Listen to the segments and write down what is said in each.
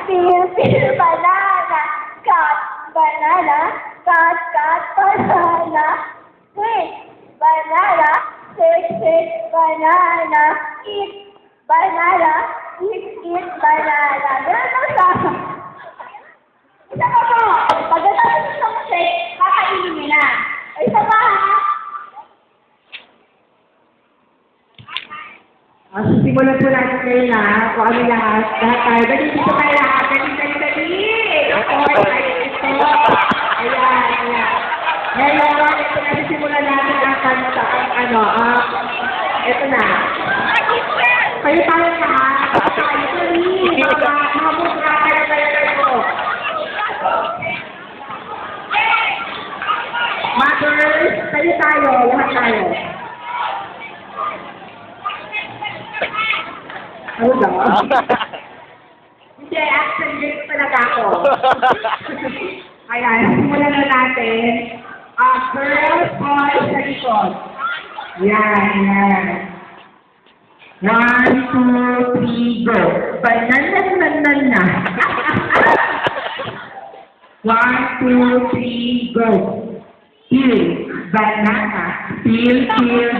peel, peel, banana. Cut, banana. Cut, cut, banana. Sweet, banana. Sweet, sweet, banana. Eat, banana. Eat, eat, banana. Ganun lang siya. Isa pa po. Pagkatapos ng shake, kakainin niyo na. O isa pa ha. Simulan po natin kayo na kung ano lahat tayo. Dali dito kayo lahat. Dali. Okay, ito. Ayan. Ngayon, ito na simulan natin ang kanta. Ito na. Kayo tayo lahat. Kayo dali. Mga buka kayo. Mothers, kayo tayo. Lahat tayo. Ano ba? Hindi, action game talaga ako. Ayan, simulan na natin. Girls, boys, sa likod. Yan. 1, 2, 3, go. Banana. 1, 2, 3, go. Peel, banana. Peel,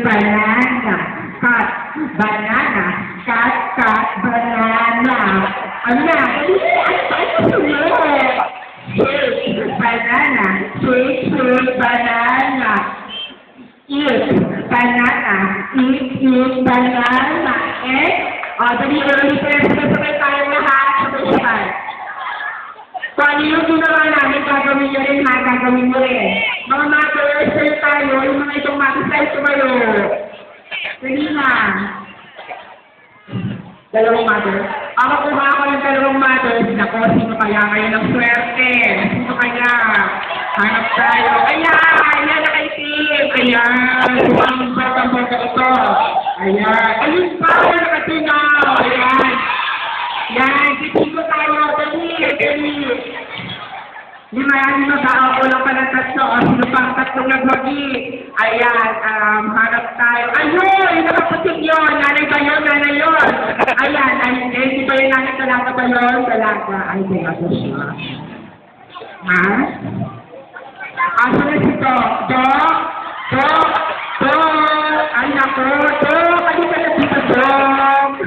banana. Cut, banana. Cut, banana. Ano na? Shake, banana. Shake, banana. Eat, banana. Eat, banana. Dali, sabay tayo lahat. Sabay. So, ano yung ginawa namin, gagawin nyo rin ha, gagawin mo rin. Mga mothers, sa'yo tayo, yung mga itong mothers, tumayo. Dali na. Dalawang mothers. Ako kuha ako ng dalawang mothers. Nako, sino kaya kayo ng swerte? Sino kaya? Hanap tayo. Ayan na kay Tim. Ayan. Ang batang-bata ito. Ayan. Ayun pa, nakatinaw. Ayan. Yan, kitin mo tayo. Dali. Lima tao ko lang pala tatlo. Sino pang tatlong nagwagi? Ayan, hanap tayo. Ayun, nakaputik yun. Nanay ba yun? Nanay yun. Ayan, hindi ba yung nanay talaga ba yun? Talaga. Ay, di ako siya. Ha? Aso na si Dok. Ay, nako. Dok, ano ka na dito, Dok?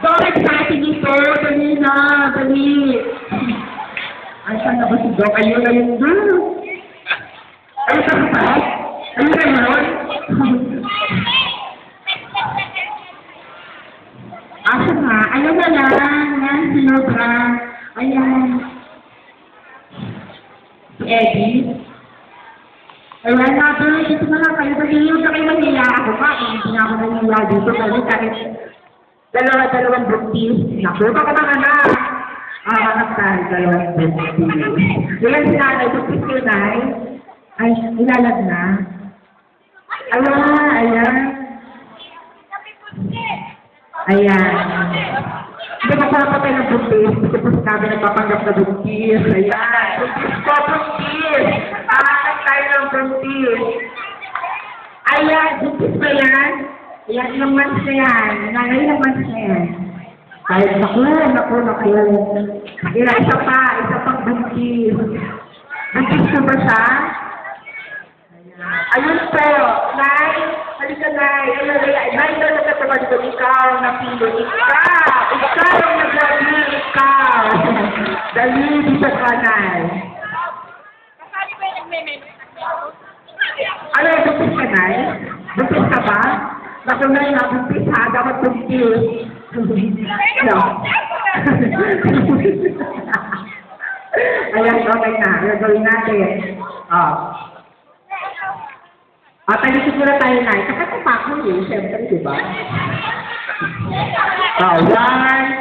Dok, exciting ito. Dali na, dali. Ay, saan na ba si Dok? Ayun. Ayun ka ba? Ayun ka yun? Asa nga? Ayun na lang. Yan, sinobra. Ayan. Si Eddie. Ayan na, pero dito na lang kayo. Pag-iyon na kayo maniya. Ako pa, hindi na ako naniya dito. Kasi kahit dalawang buntis. Naku, baka mga na. Hanap tayo, dalawang buntis. Yan si nanay, buntis ko na ay, ilalag na. Ayan. Hindi magpapatay ng buntis. Hindi po sinabi nagpapanggap na buntis. Ayan. Buntis. Hanap tayo ng buntis. Ayan, buntis ba yan? Ayan, ilang months na yan. Nanay, ilang months na yan. Kahit naku. Isa pang buntis. Buntis ko ba siya? Ayun po, Nay, halika Nay, Nay daw nagkataman ko, ikaw napilo, ikaw ang naglabi, ikaw. Dali, dito ka, Nay. Kasali ba yung nagme-menu? Ano, buntis ka, Nay? Buntis ka ba? Naku, Nay, buntis ha, dapat buntis. No. Ayan, okay na, gagawin natin. Talisip muna tayo na. Kakatampak mo yun, siyempre, di ba? 1,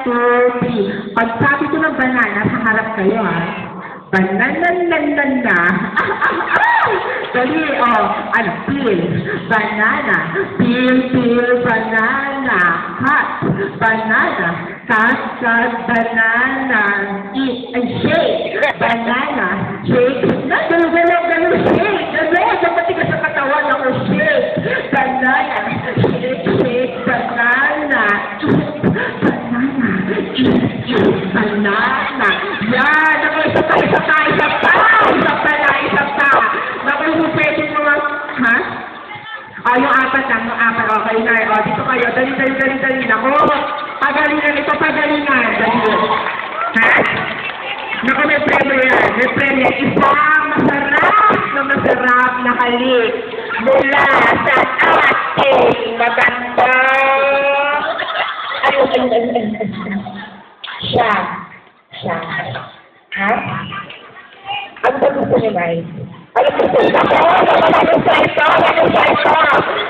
2, 3. Pag sabi ko ng banana, sa harap kayo, ha? Banana. Dali, peel. Banana. Peel, banana. Cut, banana. Cut, banana. Eat, and shake. Banana. Shake. Gano'n, shake. Dapat ka sa katawan ako, shake. Banana. Shake, banana. Banana. Banana. Inay. O, dito kayo. Dali, dali, dali, dali. Naku, pagalingan ito, pagalingan. Dali. Ha? Naku, may premyo yan. May premyo. Isang masarap na halik mula sa ating magandang... Siya. Ha? Ano ba gusto niyo, Nay? Ano gusto niyo? Ano sa ito?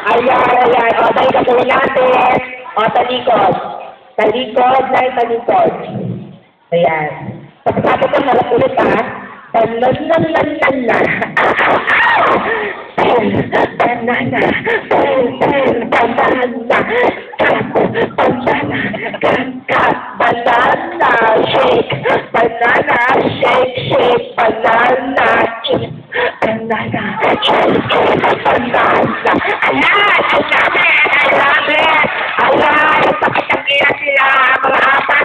Ayan. O, dahil gagawin natin. O, talikod. Talikod, Nay, talikod. Ayan. Pagkatapos ko nalang ulit, ha? Banana. Banana.